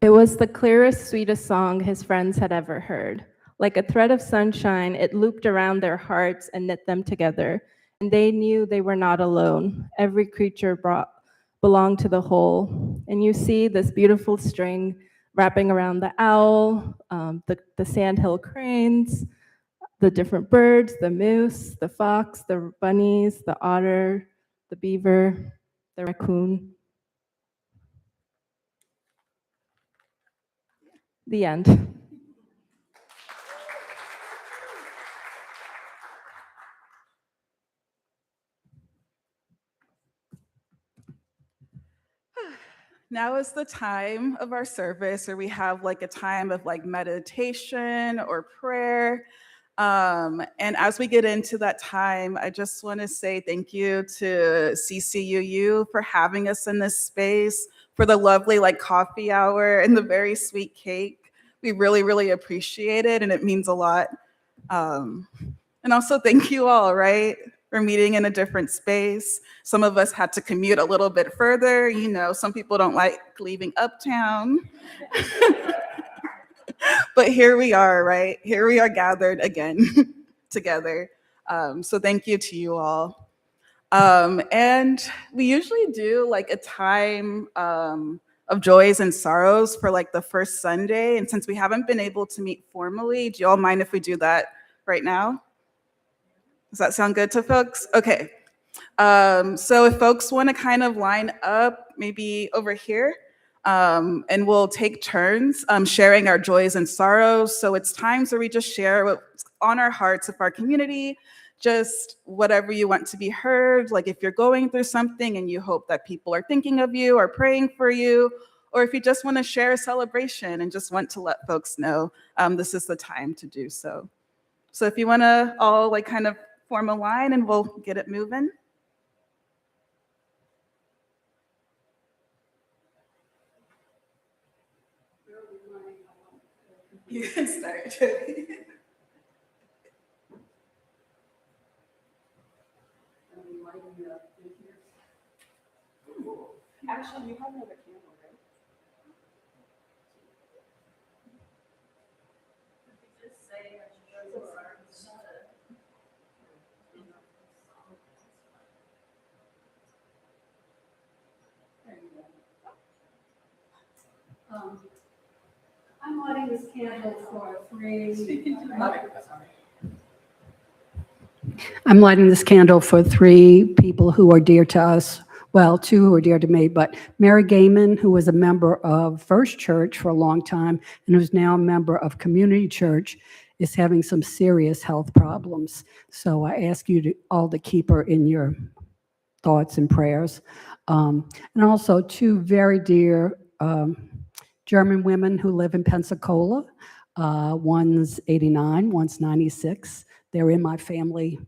It was the clearest, sweetest song his friends had ever heard. Like a thread of sunshine, it looped around their hearts and knit them together. And they knew they were not alone. Every creature belonged to the whole. And you see this beautiful string wrapping around the owl, the sandhill cranes, the different birds, the moose, the fox, the bunnies, the otter, the beaver, the raccoon. The end. Now is the time of our service where we have like a time of like meditation or prayer. And as we get into that time, I just want to say thank you to CCUU for having us in this space, for the lovely like coffee hour and the very sweet cake. We really, really appreciate it, and it means a lot. And also thank you all, right? We're meeting in a different space. Some of us had to commute a little bit further. You know, some people don't like leaving uptown. But here we are, right? Here we are gathered again together. So thank you to you all. And we usually do like a time of joys and sorrows for like the first Sunday. And since we haven't been able to meet formally, do you all mind if we do that right now? Does that sound good to folks? Okay. So if folks want to kind of line up, maybe over here, and we'll take turns sharing our joys and sorrows. So it's times where we just share what's on our hearts of our community, just whatever you want to be heard. Like if you're going through something and you hope that people are thinking of you or praying for you, or if you just want to share a celebration and just want to let folks know, this is the time to do so. So if you want to all like kind of form a line and we'll get it moving. You can start. Actually, you have another candle, right? Just say I'm lighting this candle for three. I'm lighting this candle for three people who are dear to us. Well, two who are dear to me, but Mary Gaiman, who was a member of First Church for a long time and who's now a member of Community Church, is having some serious health problems. So I ask you all to keep her in your thoughts and prayers. And also two very dear German women who live in Pensacola. One's 89, one's 96. They're in my family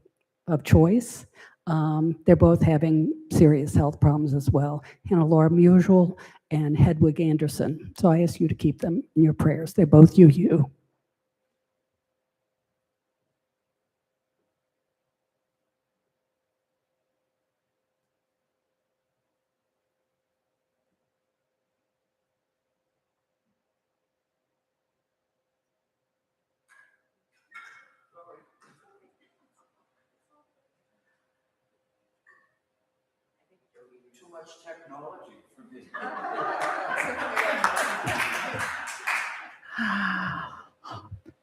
of choice. They're both having serious health problems as well. Hannah Laura Musial and Hedwig Anderson. So I ask you to keep them in your prayers. They're both you. Too much technology for me.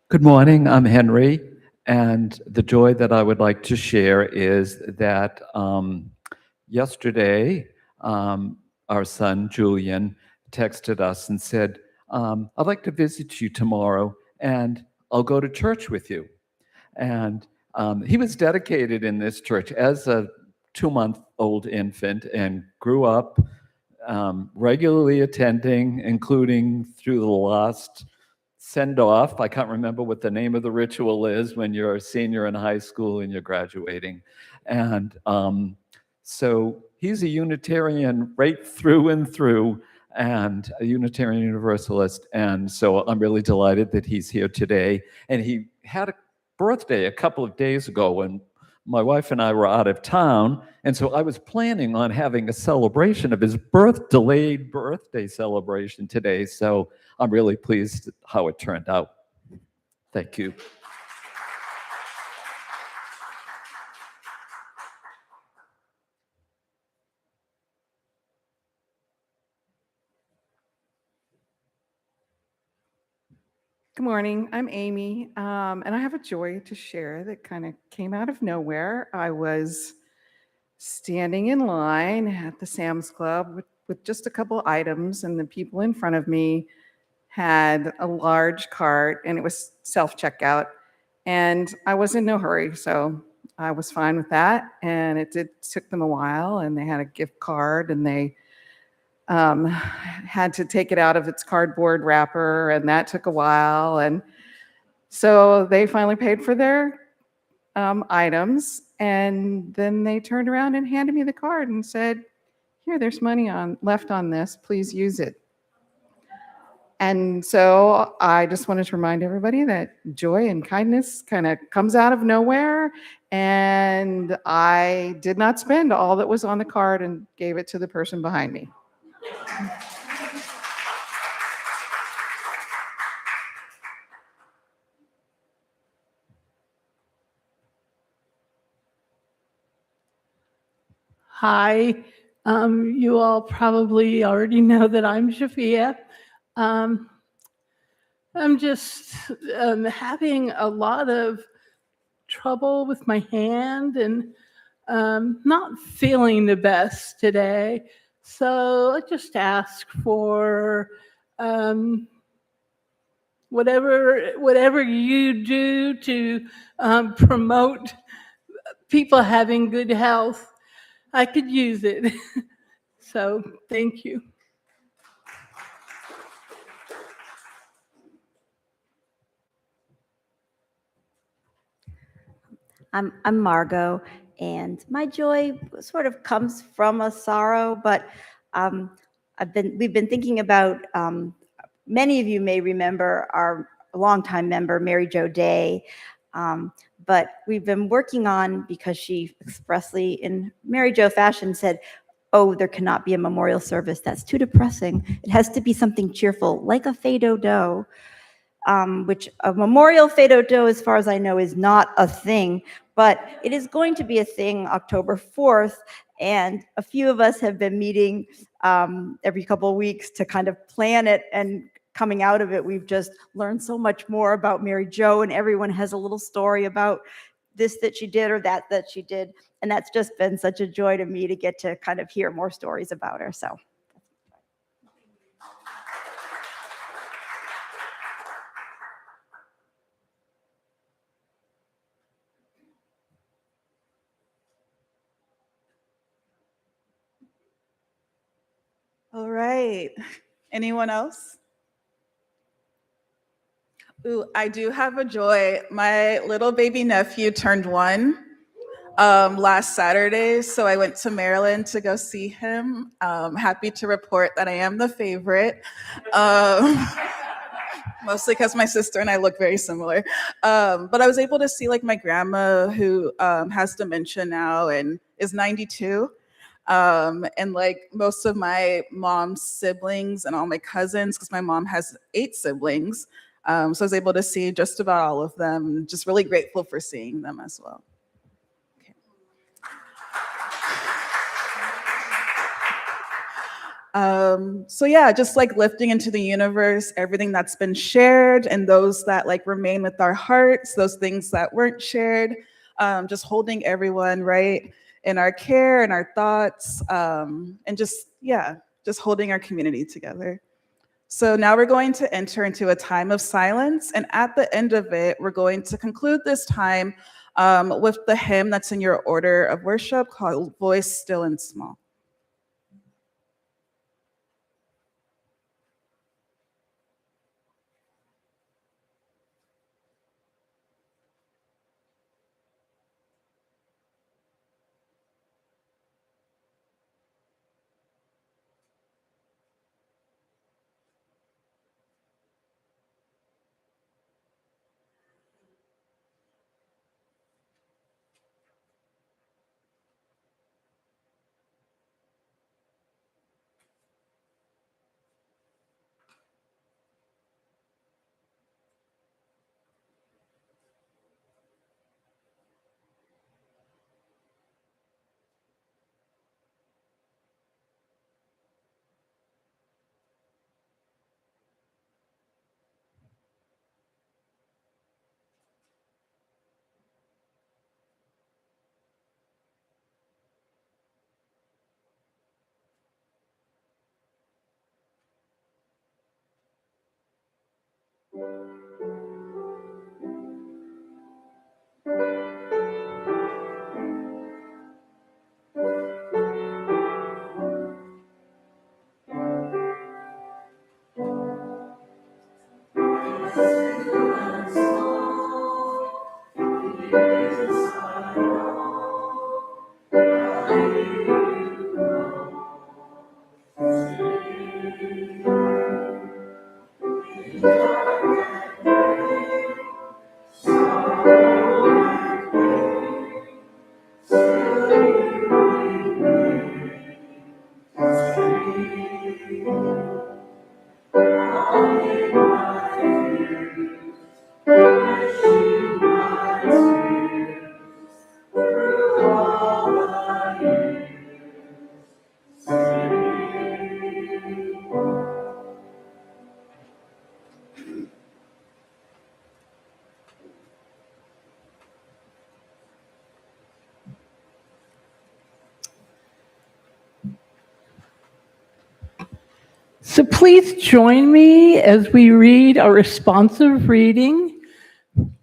Good morning, I'm Henry, and the joy that I would like to share is that yesterday our son Julian texted us and said, I'd like to visit you tomorrow and I'll go to church with you. And he was dedicated in this church as a 2-month-old infant and grew up regularly attending, including through the last send-off. I can't remember what the name of the ritual is when you're a senior in high school and you're graduating. And so he's a Unitarian right through and through, and a Unitarian Universalist. And so I'm really delighted that he's here today. And he had a birthday a couple of days ago, and my wife and I were out of town, and so I was planning on having a celebration of his delayed birthday celebration today. So I'm really pleased how it turned out. Thank you. Good morning. I'm Amy, and I have a joy to share that kind of came out of nowhere. I was standing in line at the Sam's Club with just a couple items, and the people in front of me had a large cart, and it was self-checkout. And I was in no hurry, so I was fine with that. And it took them a while, and they had a gift card, and they had to take it out of its cardboard wrapper, and that took a while. And so they finally paid for their items, and then they turned around and handed me the card and said, "Here, there's money left on this. Please use it." And so I just wanted to remind everybody that joy and kindness kind of comes out of nowhere. And I did not spend all that was on the card and gave it to the person behind me. Hi. You all probably already know that I'm Shafia. I'm just having a lot of trouble with my hand and not feeling the best today. So I just ask for whatever you do to promote people having good health. I could use it. So thank you. I'm Margot, and my joy sort of comes from a sorrow, but we've been thinking about, many of you may remember our longtime member, Mary Jo Day, but we've been working on, because she expressly in Mary Jo fashion said, "Oh, there cannot be a memorial service. That's too depressing. It has to be something cheerful, like a Fado-Do." Which a memorial Fado-Do, as far as I know, is not a thing, but it is going to be a thing October 4th. And a few of us have been meeting every couple of weeks to kind of plan it. And coming out of it, we've just learned so much more about Mary Jo, and everyone has a little story about this that she did or that she did. And that's just been such a joy to me to get to kind of hear more stories about her. So. All right. Anyone else? Ooh, I do have a joy. My little baby nephew turned 1 last Saturday, so I went to Maryland to go see him. Happy to report that I am the favorite. Mostly because my sister and I look very similar. But I was able to see like my grandma, who has dementia now and is 92. And like most of my mom's siblings and all my cousins, because my mom has 8 siblings. So I was able to see just about all of them. Just really grateful for seeing them as well. So yeah, just like lifting into the universe everything that's been shared and those that like remain with our hearts, those things that weren't shared, just holding everyone right in our care and our thoughts, and just holding our community together. So now we're going to enter into a time of silence, and at the end of it, we're going to conclude this time with the hymn that's in your order of worship called Voice Still and Small. So please join me as we read our responsive reading,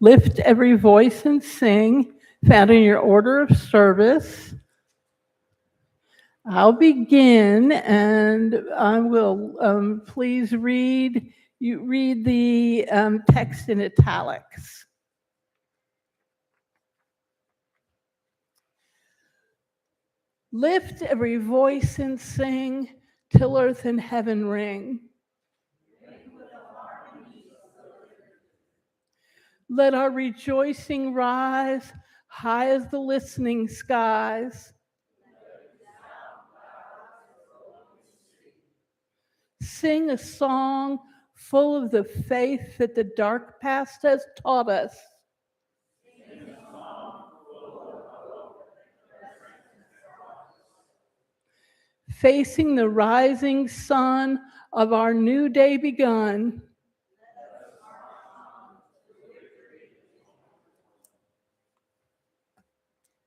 Lift Every Voice and Sing, found in your order of service. I'll begin, and I will please read the text in italics. Lift every voice and sing, till earth and heaven ring. Let our rejoicing rise high as the listening skies. Sing a song full of the faith that the dark past has taught us. Facing the rising sun of our new day begun.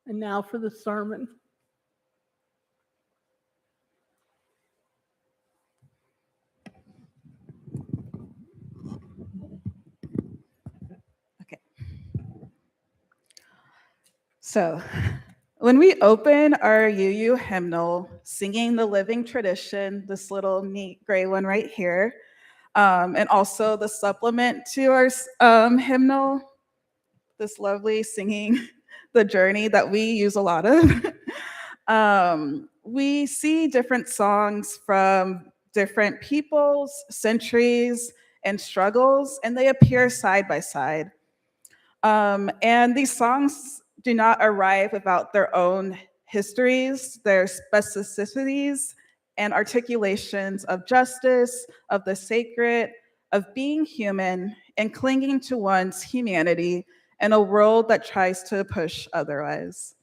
And now for the sermon. Okay. So, when we open our UU hymnal, singing the living tradition, this little neat gray one right here, and also the supplement to our hymnal, this lovely singing the journey that we use a lot of, we see different songs from different peoples, centuries, and struggles, and they appear side by side. And these songs do not arrive without their own histories, their specificities, and articulations of justice, of the sacred, of being human, and clinging to one's humanity in a world that tries to push otherwise.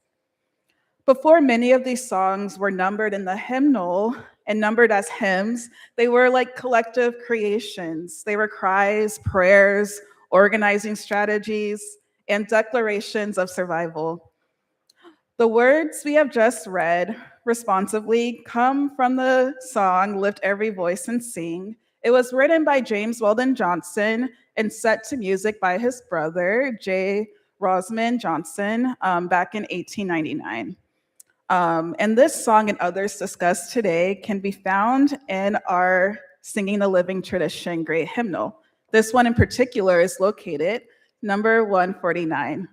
Before many of these songs were numbered in the hymnal and numbered as hymns, they were like collective creations. They were cries, prayers, organizing strategies, and declarations of survival. The words we have just read responsively come from the song Lift Every Voice and Sing. It was written by James Weldon Johnson and set to music by his brother, J. Rosamond Johnson, back in 1899. And this song and others discussed today can be found in our Singing the Living Tradition Great Hymnal. This one in particular is located number 149.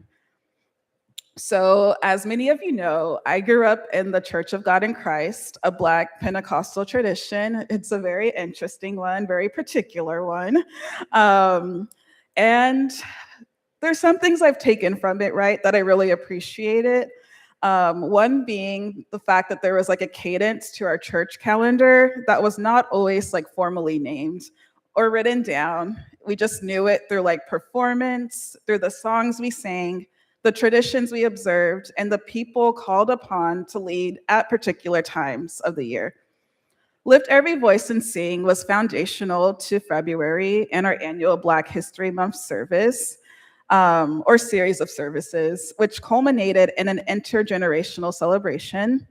So, as many of you know, I grew up in the Church of God in Christ, a Black Pentecostal tradition. It's a very interesting one, very particular one. And there's some things I've taken from it, right, that I really appreciate it. One being the fact that there was like a cadence to our church calendar that was not always like formally named or written down. We just knew it through like performance, through the songs we sang, the traditions we observed, and the people called upon to lead at particular times of the year. Lift Every Voice and Sing was foundational to February and our annual Black History Month service, or series of services, which culminated in an intergenerational celebration.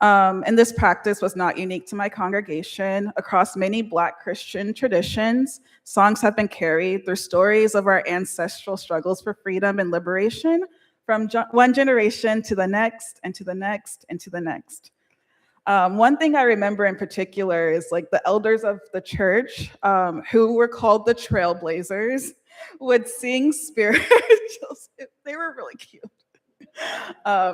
And this practice was not unique to my congregation. Across many Black Christian traditions, songs have been carried through stories of our ancestral struggles for freedom and liberation from one generation to the next and to the next and to the next. One thing I remember in particular is like the elders of the church, who were called the Trailblazers, would sing spirituals. They were really cute.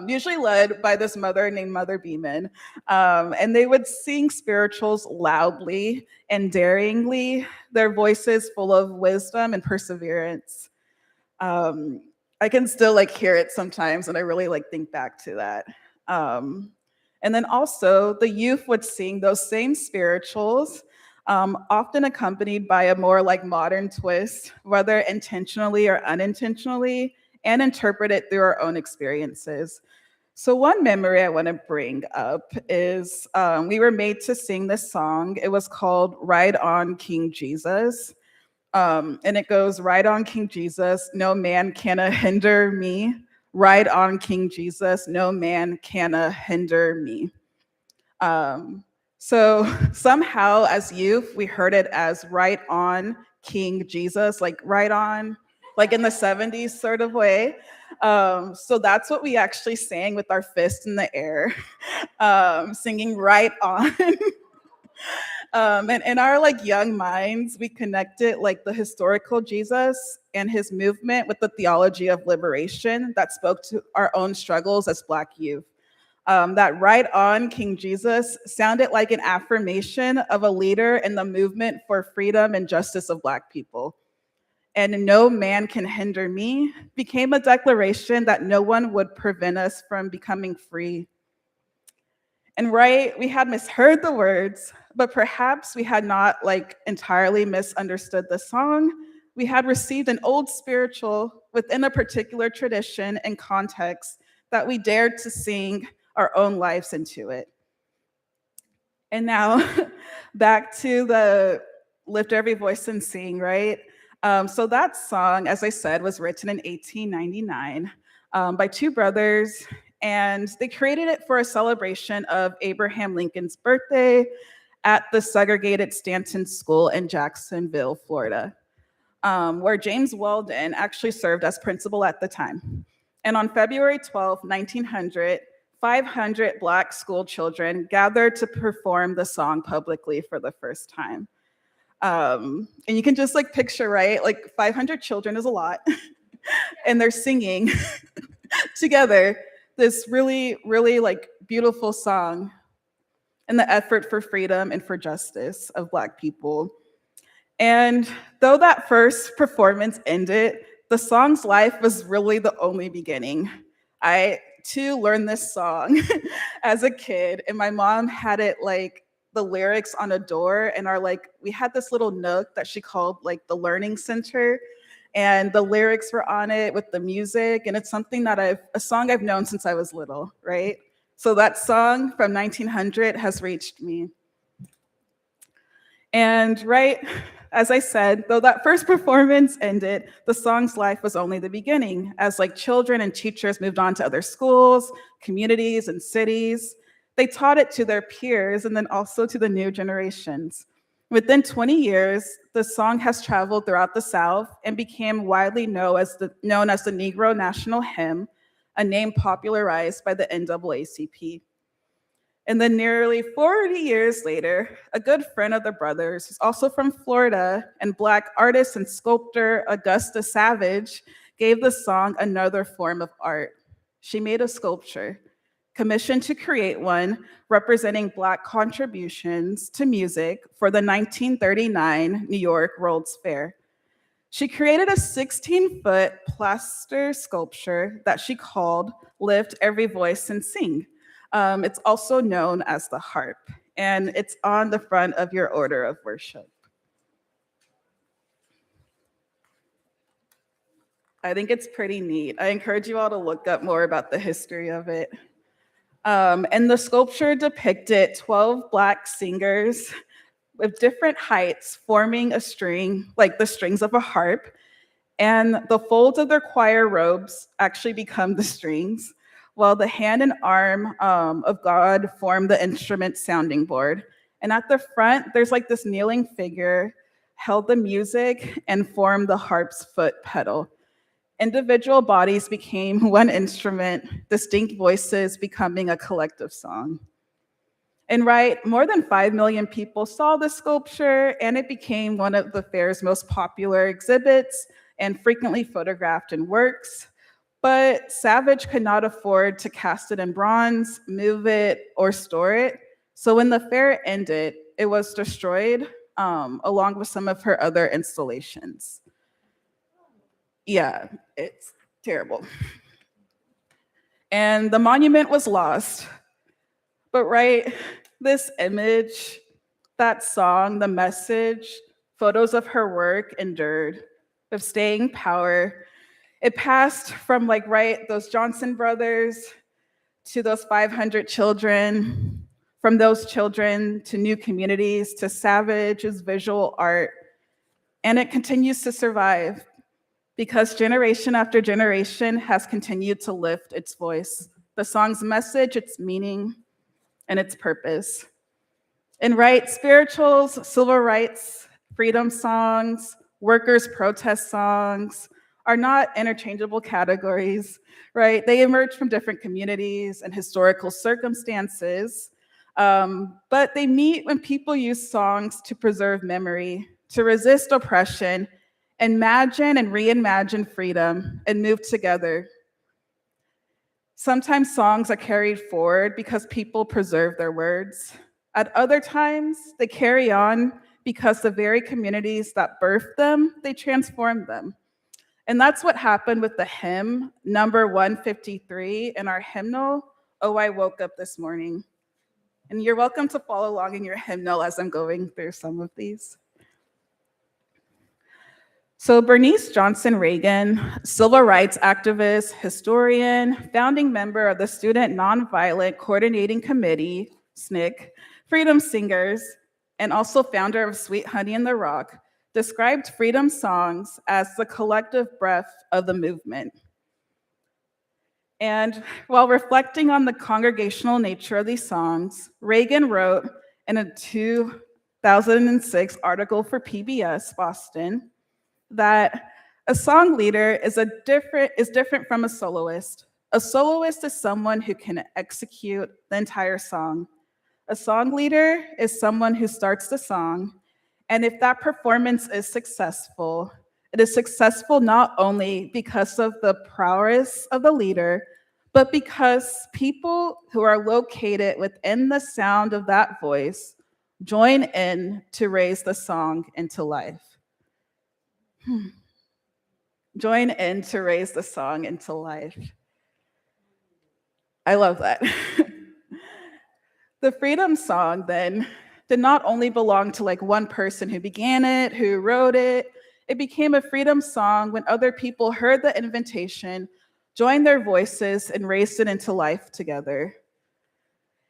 Usually led by this mother named Mother Beeman. And they would sing spirituals loudly and daringly, their voices full of wisdom and perseverance. I can still like hear it sometimes, and I really like think back to that. And then also the youth would sing those same spirituals, often accompanied by a more like modern twist, whether intentionally or unintentionally, and interpret it through our own experiences. So one memory I want to bring up is we were made to sing this song. It was called Ride On King Jesus. And it goes, ride on King Jesus, no man can hinder me. Ride on King Jesus, no man can hinder me. So somehow as youth, we heard it as ride on King Jesus, like ride on, like in the 70s sort of way. So that's what we actually sang with our fist in the air, singing right on. And in our like young minds, we connected like the historical Jesus and his movement with the theology of liberation that spoke to our own struggles as Black youth. That right on King Jesus sounded like an affirmation of a leader in the movement for freedom and justice of Black people. And no man can hinder me became a declaration that no one would prevent us from becoming free. And right, we had misheard the words, but perhaps we had not like entirely misunderstood the song. We had received an old spiritual within a particular tradition and context that we dared to sing our own lives into it. And now back to the lift every voice and sing, right? So that song, as I said, was written in 1899 by two brothers, and they created it for a celebration of Abraham Lincoln's birthday at the segregated Stanton School in Jacksonville, Florida, where James Weldon actually served as principal at the time. And on February 12, 1900, 500 Black school children gathered to perform the song publicly for the first time. And you can just like picture, right? Like 500 children is a lot. And they're singing together this really, really like beautiful song in the effort for freedom and for justice of Black people. And though that first performance ended, the song's life was really the only beginning. I too learned this song as a kid, and my mom had it like the lyrics on a door, and we had this little nook that she called like the learning center, and the lyrics were on it with the music, and it's something that a song I've known since I was little, right? So that song from 1900 has reached me. And right, as I said, though that first performance ended, the song's life was only the beginning, as like children and teachers moved on to other schools, communities, and cities. They taught it to their peers and then also to the new generations. Within 20 years, the song has traveled throughout the South and became widely known as the Negro National Hymn, a name popularized by the NAACP. And then nearly 40 years later, a good friend of the brothers, who's also from Florida, and Black artist and sculptor Augusta Savage, gave the song another form of art. She made a sculpture, commissioned to create one representing Black contributions to music for the 1939 New York World's Fair. She created a 16-foot plaster sculpture that she called Lift Every Voice and Sing. It's also known as the harp, and it's on the front of your order of worship. I think it's pretty neat. I encourage you all to look up more about the history of it. And the sculpture depicted 12 Black singers with different heights forming a string, like the strings of a harp, and the folds of their choir robes actually become the strings, while the hand and arm of God form the instrument sounding board. And at the front, there's like this kneeling figure held the music and formed the harp's foot pedal. Individual bodies became one instrument, distinct voices becoming a collective song. And right, more than 5 million people saw the sculpture, and it became one of the fair's most popular exhibits and frequently photographed in works. But Savage could not afford to cast it in bronze, move it, or store it. So when the fair ended, it was destroyed along with some of her other installations. Yeah, it's terrible. And the monument was lost. But right, this image, that song, the message, photos of her work endured with staying power. It passed from those Johnson brothers to those 500 children, from those children to new communities, to Savage's visual art. And it continues to survive because generation after generation has continued to lift its voice, the song's message, its meaning, and its purpose. And right, spirituals, civil rights, freedom songs, workers' protest songs are not interchangeable categories, right? They emerge from different communities and historical circumstances, but they meet when people use songs to preserve memory, to resist oppression, imagine and reimagine freedom, and move together. Sometimes songs are carried forward because people preserve their words. At other times, they carry on because the very communities that birthed them, they transformed them. And that's what happened with the hymn, number 153 in our hymnal, Oh, I Woke Up This Morning. And you're welcome to follow along in your hymnal as I'm going through some of these. So Bernice Johnson Reagan, civil rights activist, historian, founding member of the Student Nonviolent Coordinating Committee, SNCC, Freedom Singers, and also founder of Sweet Honey in the Rock, described freedom songs as the collective breath of the movement. And while reflecting on the congregational nature of these songs, Reagan wrote in a 2006 article for PBS Boston that a song leader is different from a soloist. A soloist is someone who can execute the entire song. A song leader is someone who starts the song, and if that performance is successful, it is successful not only because of the prowess of the leader, but because people who are located within the sound of that voice join in to raise the song into life. Join in to raise the song into life. I love that. The freedom song then did not only belong to one person who began it, who wrote it. It became a freedom song when other people heard the invitation, joined their voices, and raised it into life together.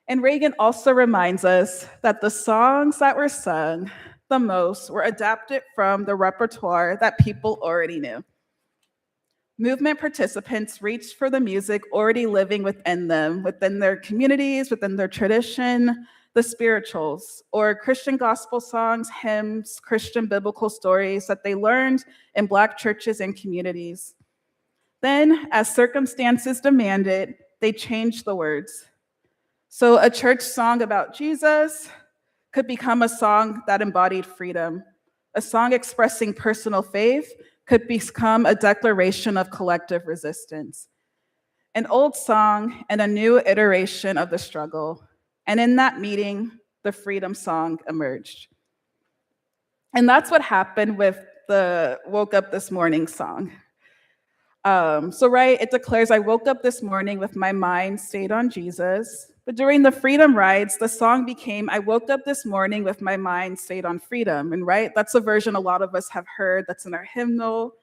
And Reagan also reminds us that the songs that were sung the most were adapted from the repertoire that people already knew. Movement participants reached for the music already living within them, within their communities, within their tradition, the spirituals, or Christian gospel songs, hymns, Christian biblical stories that they learned in Black churches and communities. Then, as circumstances demanded, they changed the words. So a church song about Jesus could become a song that embodied freedom. A song expressing personal faith could become a declaration of collective resistance. An old song and a new iteration of the struggle. And in that meeting, the freedom song emerged. And that's what happened with the Woke Up This Morning song. It declares, I woke up this morning with my mind stayed on Jesus. But during the freedom rides, the song became, I woke up this morning with my mind stayed on freedom. And that's a version a lot of us have heard that's in our hymnal.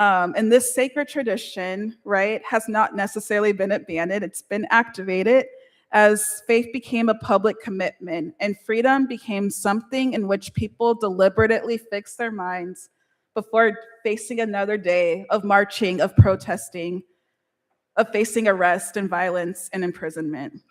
And this sacred tradition, has not necessarily been abandoned. It's been activated as faith became a public commitment and freedom became something in which people deliberately fixed their minds before facing another day of marching, of protesting, of facing arrest and violence and imprisonment.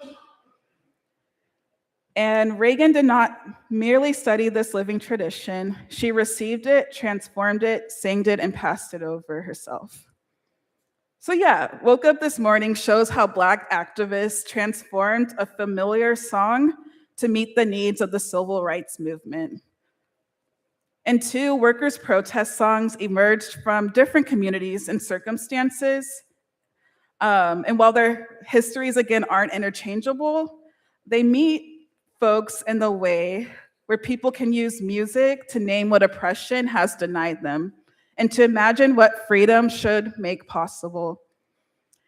And Reagan did not merely study this living tradition, she received it, transformed it, sang it, and passed it over herself. So yeah, Woke Up This Morning shows how Black activists transformed a familiar song to meet the needs of the civil rights movement. And 2 workers' protest songs emerged from different communities and circumstances. And while their histories, again, aren't interchangeable, they meet folks in the way where people can use music to name what oppression has denied them and to imagine what freedom should make possible.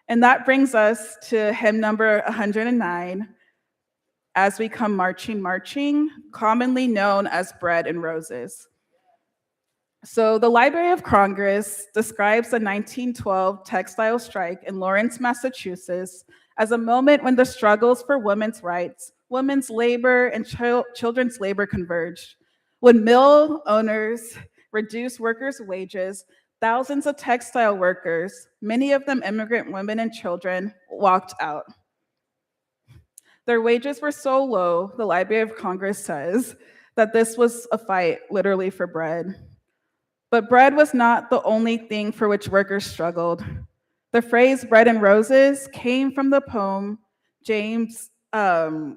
And that brings us to hymn number 109, As We Come Marching, Marching, commonly known as Bread and Roses. So the Library of Congress describes the 1912 textile strike in Lawrence, Massachusetts as a moment when the struggles for women's rights, women's labor, and children's labor converged. When mill owners reduced workers' wages, thousands of textile workers, many of them immigrant women and children, walked out. Their wages were so low, the Library of Congress says, that this was a fight literally for bread. But bread was not the only thing for which workers struggled. The phrase bread and roses came from the poem James, I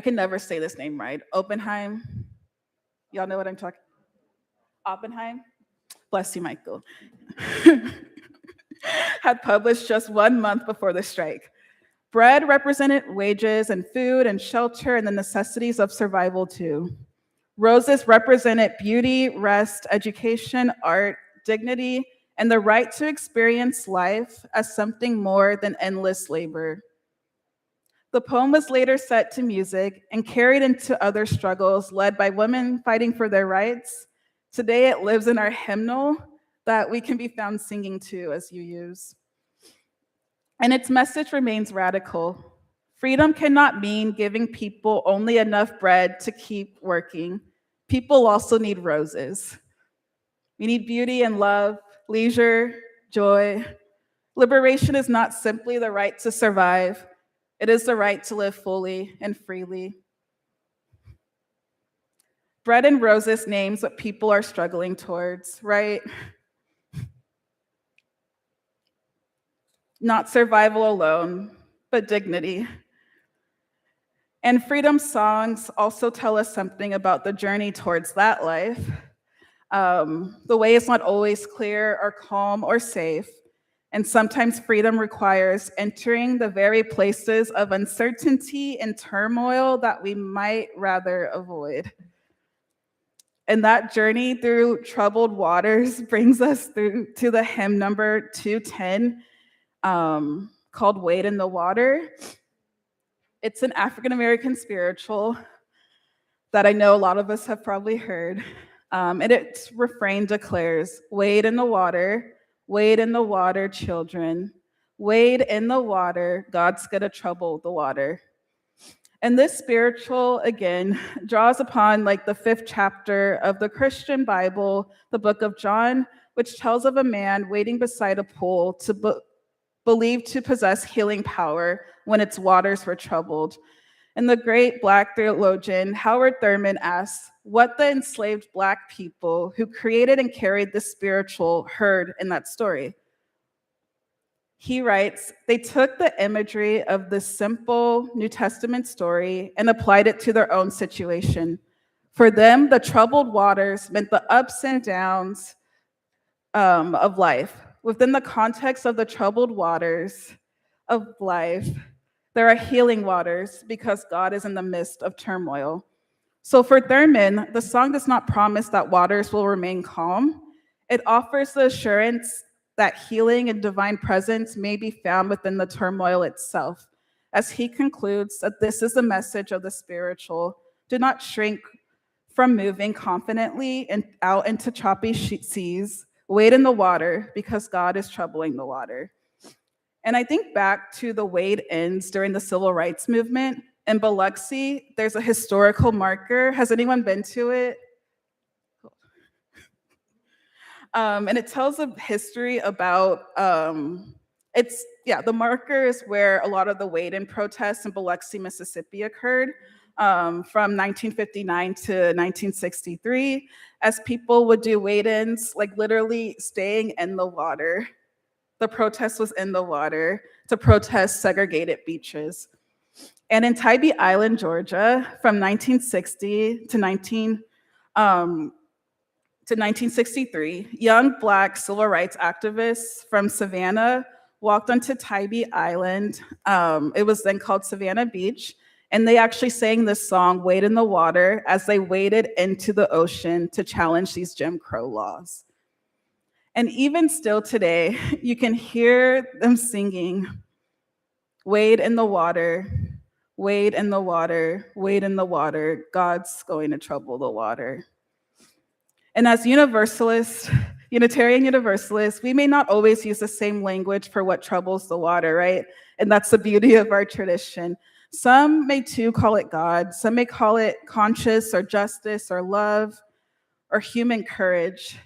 can never say this name right, Oppenheim. Y'all know what I'm talking about? Oppenheim? Bless you, Michael. Had published just 1 month before the strike. Bread represented wages and food and shelter and the necessities of survival too. Roses represented beauty, rest, education, art, dignity, and the right to experience life as something more than endless labor. The poem was later set to music and carried into other struggles led by women fighting for their rights. Today it lives in our hymnal that we can be found singing to as you use. And its message remains radical. Freedom cannot mean giving people only enough bread to keep working. People also need roses. We need beauty and love, leisure, joy. Liberation is not simply the right to survive. It is the right to live fully and freely. Bread and roses names what people are struggling towards, right? Not survival alone, but dignity. And freedom songs also tell us something about the journey towards that life. The way is not always clear or calm or safe. And sometimes freedom requires entering the very places of uncertainty and turmoil that we might rather avoid. And that journey through troubled waters brings us through to the hymn number 210, called Wade in the Water. It's an African-American spiritual that I know a lot of us have probably heard. And its refrain declares, wade in the water, children. Wade in the water, God's gonna trouble the water. And this spiritual, again, draws upon like the 5th chapter of the Christian Bible, the book of John, which tells of a man waiting beside a pool believed to possess healing power when its waters were troubled. And the great Black theologian Howard Thurman asks what the enslaved Black people who created and carried the spiritual heard in that story. He writes, they took the imagery of this simple New Testament story and applied it to their own situation. For them, the troubled waters meant the ups and downs of life. Within the context of the troubled waters of life, there are healing waters because God is in the midst of turmoil. So for Thurman, the song does not promise that waters will remain calm. It offers the assurance that healing and divine presence may be found within the turmoil itself. As he concludes that this is the message of the spiritual, do not shrink from moving confidently and out into choppy seas. Wade in the water because God is troubling the water. And I think back to the Wade Inns during the Civil Rights Movement. In Biloxi, there's a historical marker. Has anyone been to it? And it tells a history about, it's the marker is where a lot of the wade-in protests in Biloxi, Mississippi occurred from 1959 to 1963, as people would do wade-ins, like literally staying in the water. The protest was in the water to protest segregated beaches. And in Tybee Island, Georgia, from 1960 to 1963, young Black civil rights activists from Savannah walked onto Tybee Island. It was then called Savannah Beach, and they actually sang this song, Wade in the Water, as they waded into the ocean to challenge these Jim Crow laws. And even still today, you can hear them singing, wade in the water, wade in the water, wade in the water, God's going to trouble the water. And as Universalists, Unitarian Universalists, we may not always use the same language for what troubles the water, right? And that's the beauty of our tradition. Some may too call it God. Some may call it conscience or justice or love or human courage,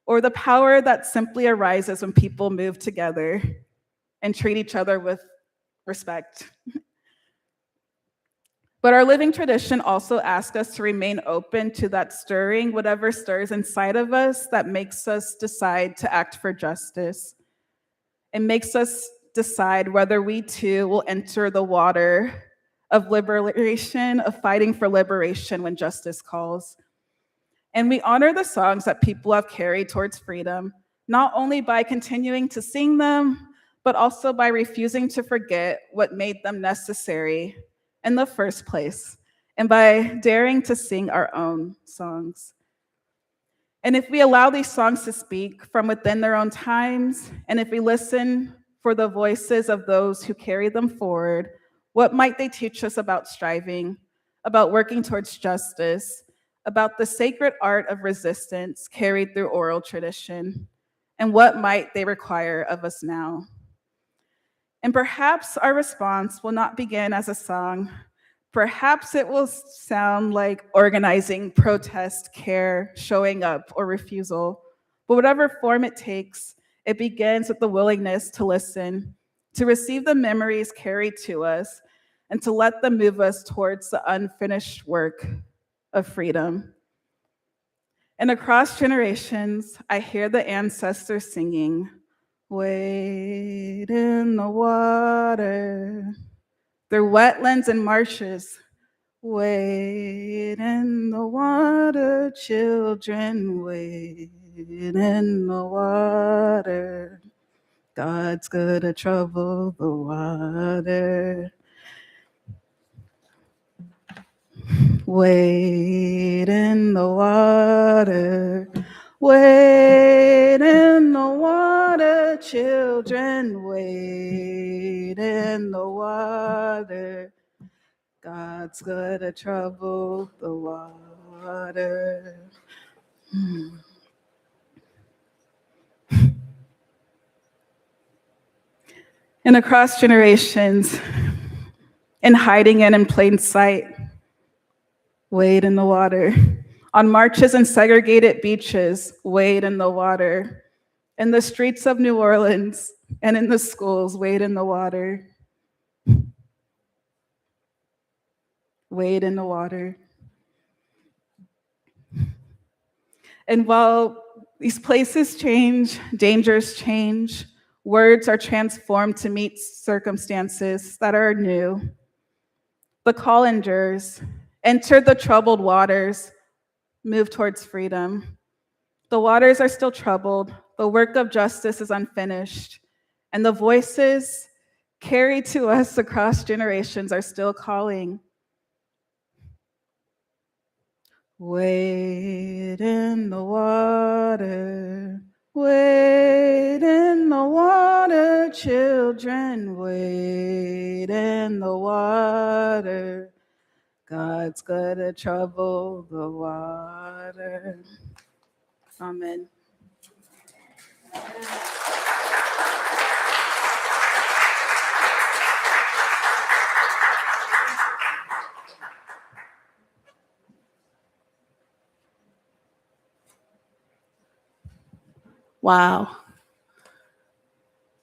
or the power that simply arises when people move together and treat each other with respect. But our living tradition also asks us to remain open to that stirring, whatever stirs inside of us that makes us decide to act for justice. It makes us decide whether we too will enter the water of liberation, of fighting for liberation when justice calls. And we honor the songs that people have carried towards freedom, not only by continuing to sing them, but also by refusing to forget what made them necessary in the first place, and by daring to sing our own songs. And if we allow these songs to speak from within their own times, and if we listen for the voices of those who carry them forward, what might they teach us about striving, about working towards justice, about the sacred art of resistance carried through oral tradition, and what might they require of us now? And perhaps our response will not begin as a song. Perhaps it will sound like organizing, protest, care, showing up, or refusal. But whatever form it takes, it begins with the willingness to listen, to receive the memories carried to us, and to let them move us towards the unfinished work of freedom. And across generations, I hear the ancestors singing, wade in the water, through wetlands and marshes. Wade in the water, children, wade in the water. God's gonna trouble the water. Wade in the water. Wade in the water, children, wade in the water. God's gonna trouble the water. And across generations, and hiding in plain sight, wade in the water. On marches and segregated beaches, wade in the water. In the streets of New Orleans and in the schools, wade in the water. Wade in the water. And while these places change, dangers change, words are transformed to meet circumstances that are new. The call endures. Enter the troubled waters, move towards freedom. The waters are still troubled. The work of justice is unfinished. And the voices carried to us across generations are still calling. Wade in the water. Wade in the water, children, wade in the water. God's gonna trouble the water. Amen. Wow.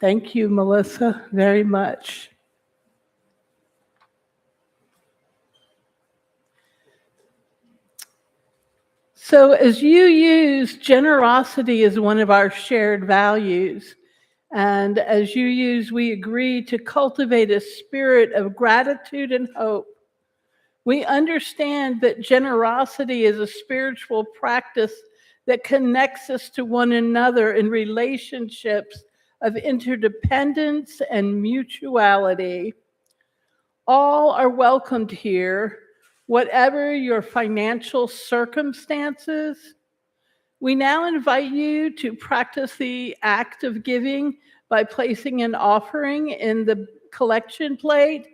Thank you, Melissa, very much. So as you use, generosity is one of our shared values. And as you use, we agree to cultivate a spirit of gratitude and hope. We understand that generosity is a spiritual practice that connects us to one another in relationships of interdependence and mutuality. All are welcomed here, whatever your financial circumstances. We now invite you to practice the act of giving by placing an offering in the collection plate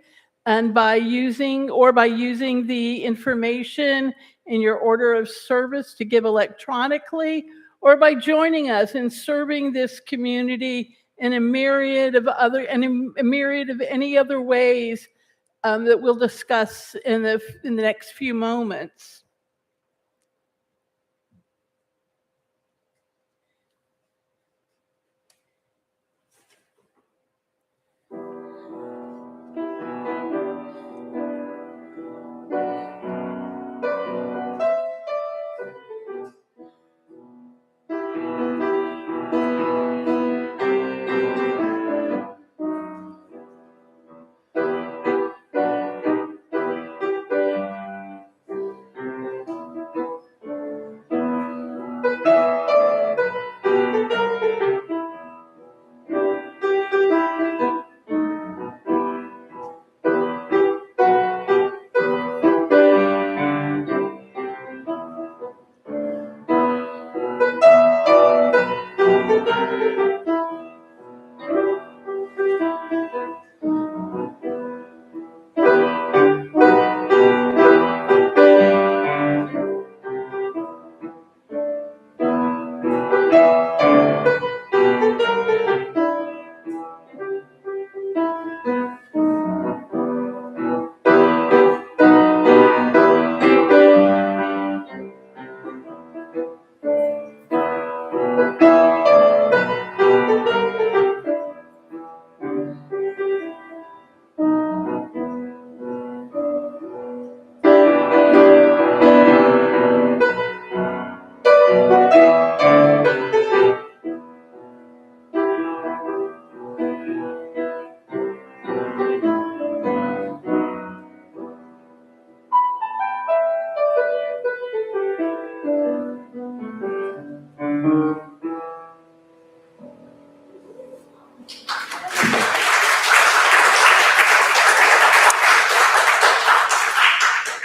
and by using the information in your order of service to give electronically, or by joining us in serving this community in a myriad of any other ways that we'll discuss in the next few moments.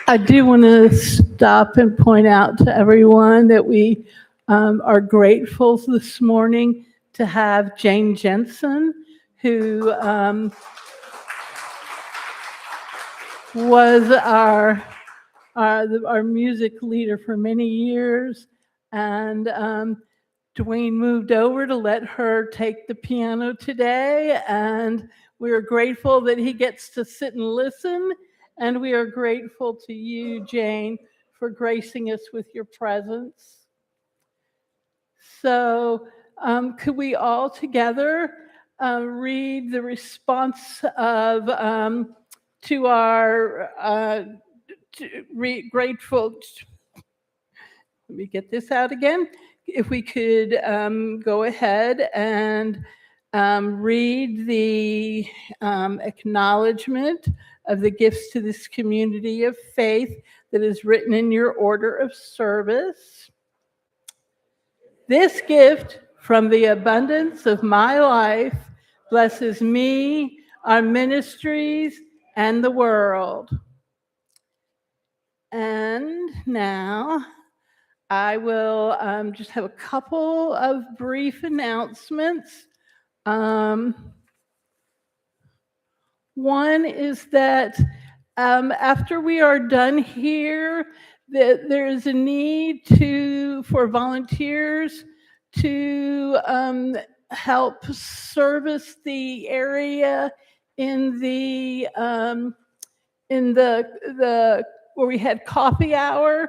I do want to stop and point out to everyone that we are grateful this morning to have Jane Jensen, who was our music leader for many years. And Dwayne moved over to let her take the piano today. And we're grateful that he gets to sit and listen. And we are grateful to you, Jane, for gracing us with your presence. So could we all together read the response of to our grateful. Let me get this out again. If we could go ahead and read the acknowledgement of the gifts to this community of faith that is written in your order of service. This gift from the abundance of my life blesses me, our ministries, and the world. And now I will just have a couple of brief announcements. One is that after we are done here, that there is a need for volunteers to help service the area in the where we had coffee hour.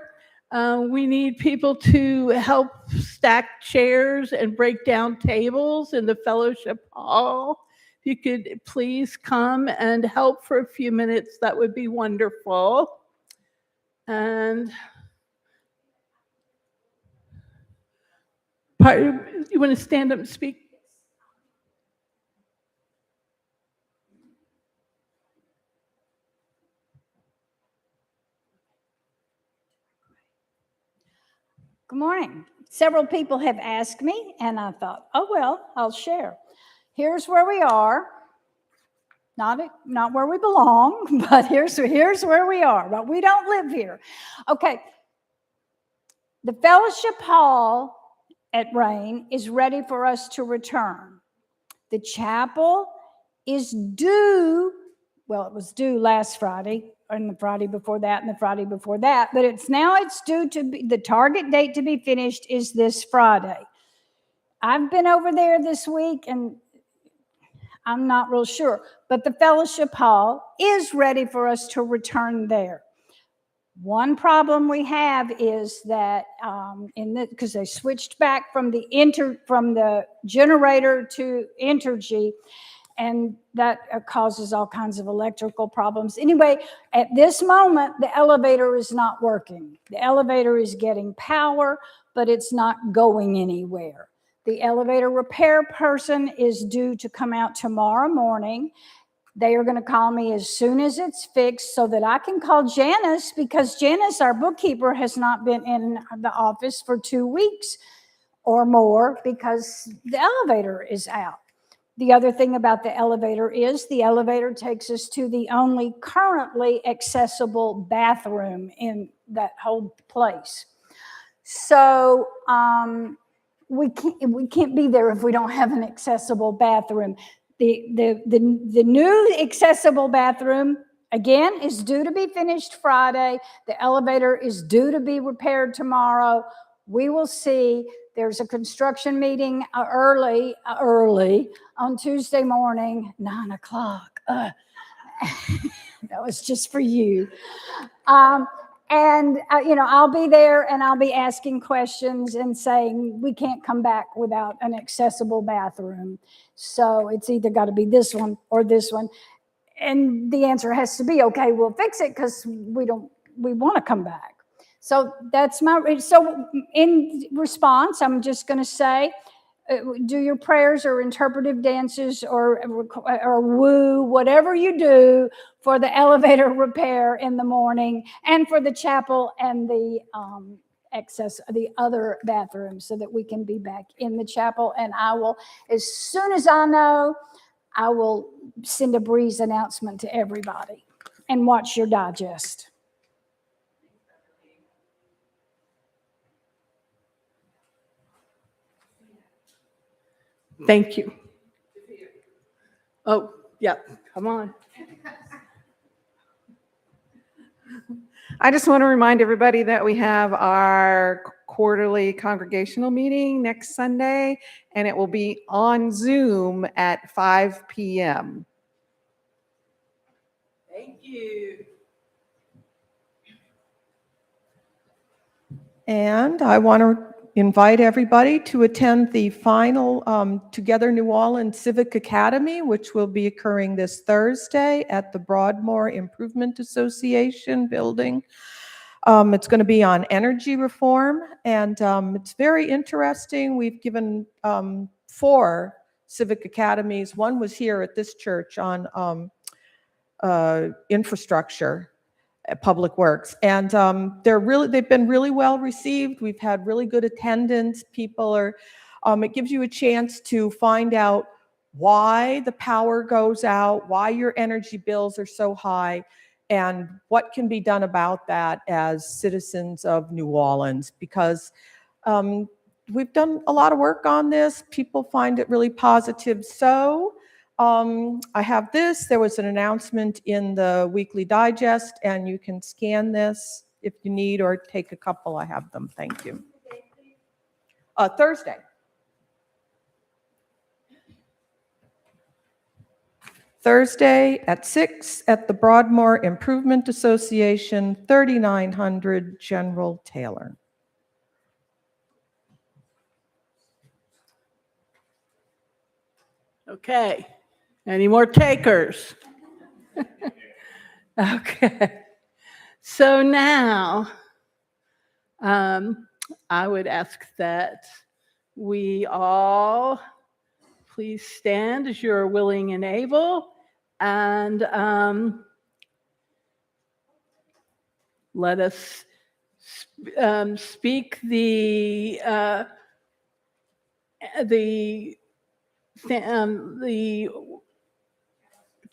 We need people to help stack chairs and break down tables in the fellowship hall. If you could please come and help for a few minutes, that would be wonderful. And you want to stand up and speak? Good morning. Several people have asked me, and I thought, oh, well, I'll share. Here's where we are. Not where we belong, but here's where we are. But we don't live here. Okay. The fellowship hall at Rain is ready for us to return. The chapel is due, well, it was due last Friday, and the Friday before that, and the Friday before that, but it's due to be, the target date to be finished is this Friday. I've been over there this week, and I'm not real sure, but the fellowship hall is ready for us to return there. One problem we have is that because they switched back from the generator to Entergy, and that causes all kinds of electrical problems. Anyway, at this moment, the elevator is not working. The elevator is getting power, but it's not going anywhere. The elevator repair person is due to come out tomorrow morning. They are going to call me as soon as it's fixed so that I can call Janice, because Janice, our bookkeeper, has not been in the office for 2 weeks or more because the elevator is out. The other thing about the elevator is the elevator takes us to the only currently accessible bathroom in that whole place. So we can't be there if we don't have an accessible bathroom. The new accessible bathroom, again, is due to be finished Friday. The elevator is due to be repaired tomorrow. We will see. There's a construction meeting early on Tuesday morning, 9 o'clock. That was just for you. I'll be there and I'll be asking questions and saying, we can't come back without an accessible bathroom. So it's either got to be this one or this one. And the answer has to be, okay, we'll fix it because we want to come back. So so in response, I'm just going to say, do your prayers or interpretive dances or woo, whatever you do for the elevator repair in the morning and for the chapel and the other bathrooms so that we can be back in the chapel. And I will, as soon as I know, I will send a breeze announcement to everybody and watch your digest. Thank you. Oh, yeah, come on. I just want to remind everybody that we have our quarterly congregational meeting next Sunday, and it will be on Zoom at 5 p.m. Thank you. And I want to invite everybody to attend the final Together New Orleans Civic Academy, which will be occurring this Thursday at the Broadmoor Improvement Association building. It's going to be on energy reform, and it's very interesting. We've given 4 civic academies. One was here at this church on infrastructure, public works, and they've been really well received. We've had really good attendance. People are, it gives you a chance to find out why the power goes out, why your energy bills are so high, and what can be done about that as citizens of New Orleans, because we've done a lot of work on this. People find it really positive. So I have this. There was an announcement in the Weekly Digest, and you can scan this if you need, or take a couple. I have them. Thank you. Thursday. Thursday at 6 at the Broadmoor Improvement Association, 3900 General Taylor. Okay. Any more takers? Okay. So now, I would ask that we all please stand as you're willing and able, and let us speak the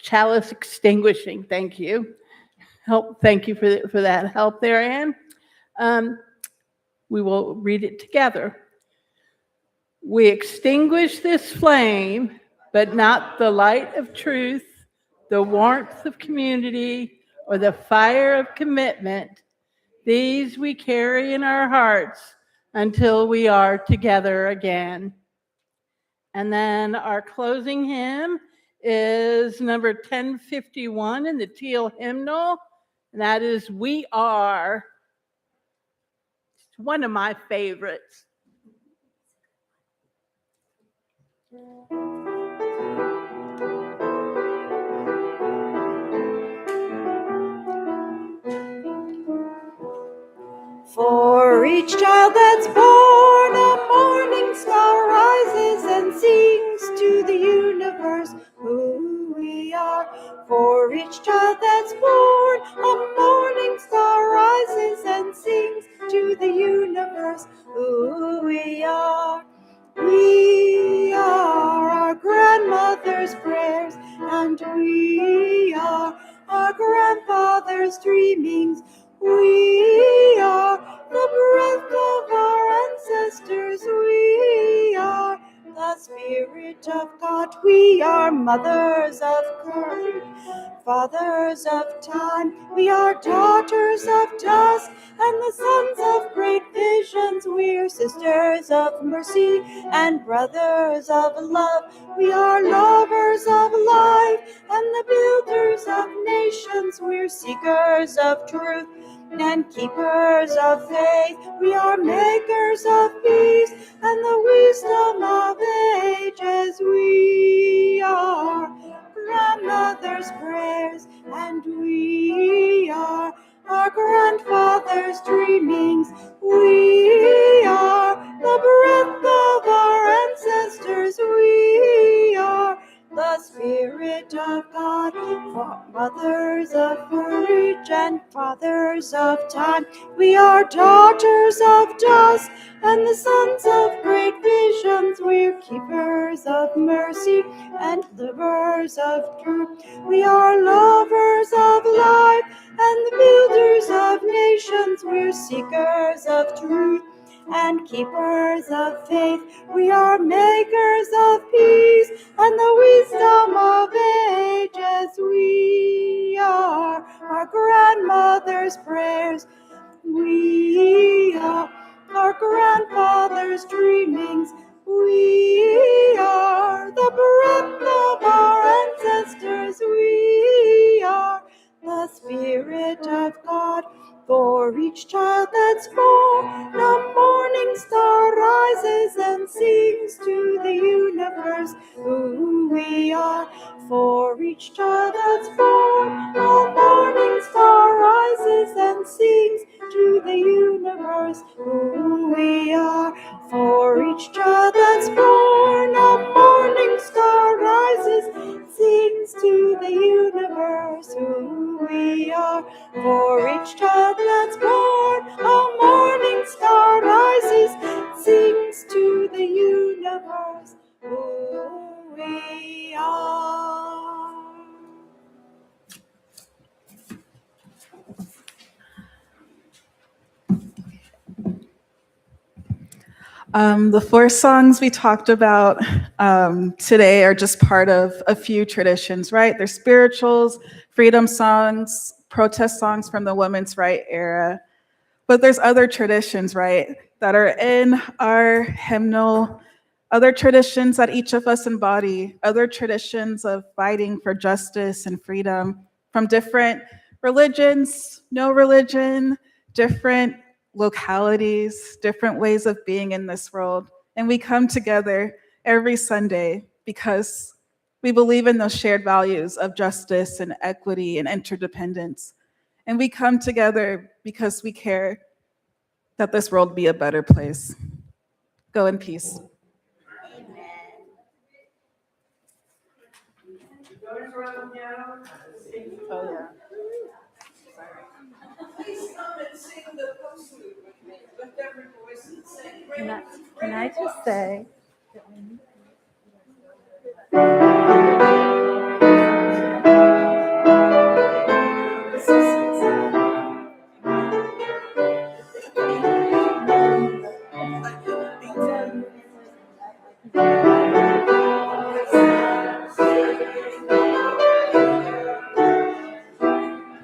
chalice extinguishing. Thank you. Thank you for that help there, Anne. We will read it together. We extinguish this flame, but not the light of truth, the warmth of community, or the fire of commitment. These we carry in our hearts until we are together again. And then our closing hymn is number 1051 in the Teal hymnal, and that is We Are. It's one of my favorites. For each child that's born, a morning star rises and sings to the universe who we are. For each child that's born, a morning star rises and sings to the universe who we are. We are our grandmother's prayers, and we are our grandfather's dreamings. We are the breath of our ancestors. We are the Spirit of God. We are mothers of courage, fathers of time. We are daughters of dusk and the sons of great visions. We're sisters of mercy and brothers of love. We are lovers of life and the builders of nations. We're seekers of truth and keepers of faith. We are makers of peace and the wisdom of ages. We are grandmother's prayers, and we are our grandfather's dreamings. We are the breath of our ancestors. We are the Spirit of God, mothers of courage and fathers of time. We are daughters of dusk and the sons of great visions. We're keepers of mercy and livers of truth. We are lovers of life and the builders of nations. We're seekers of truth and keepers of faith. We are makers of peace and the wisdom of ages. We are our grandmother's prayers. We are our grandfather's dreamings. We are the breath of our ancestors. We are the Spirit of God. For each child that's born, a morning star rises and sings to the universe who we are. For each child that's born, a morning star rises and sings to the universe who we are. For each child that's born, a morning star rises, sings to the universe who we are. For each child that's born, a morning star rises, sings to the universe who we are. The 4 songs we talked about today are just part of a few traditions, right? They're spirituals, freedom songs, protest songs from the women's right era. But there's other traditions, right, that are in our hymnal other traditions that each of us embody, other traditions of fighting for justice and freedom from different religions, no religion, different localities, different ways of being in this world. And we come together every Sunday because we believe in those shared values of justice and equity and interdependence. And we come together because we care that this world be a better place. Go in peace. Can I just say,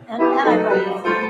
And I wrote it.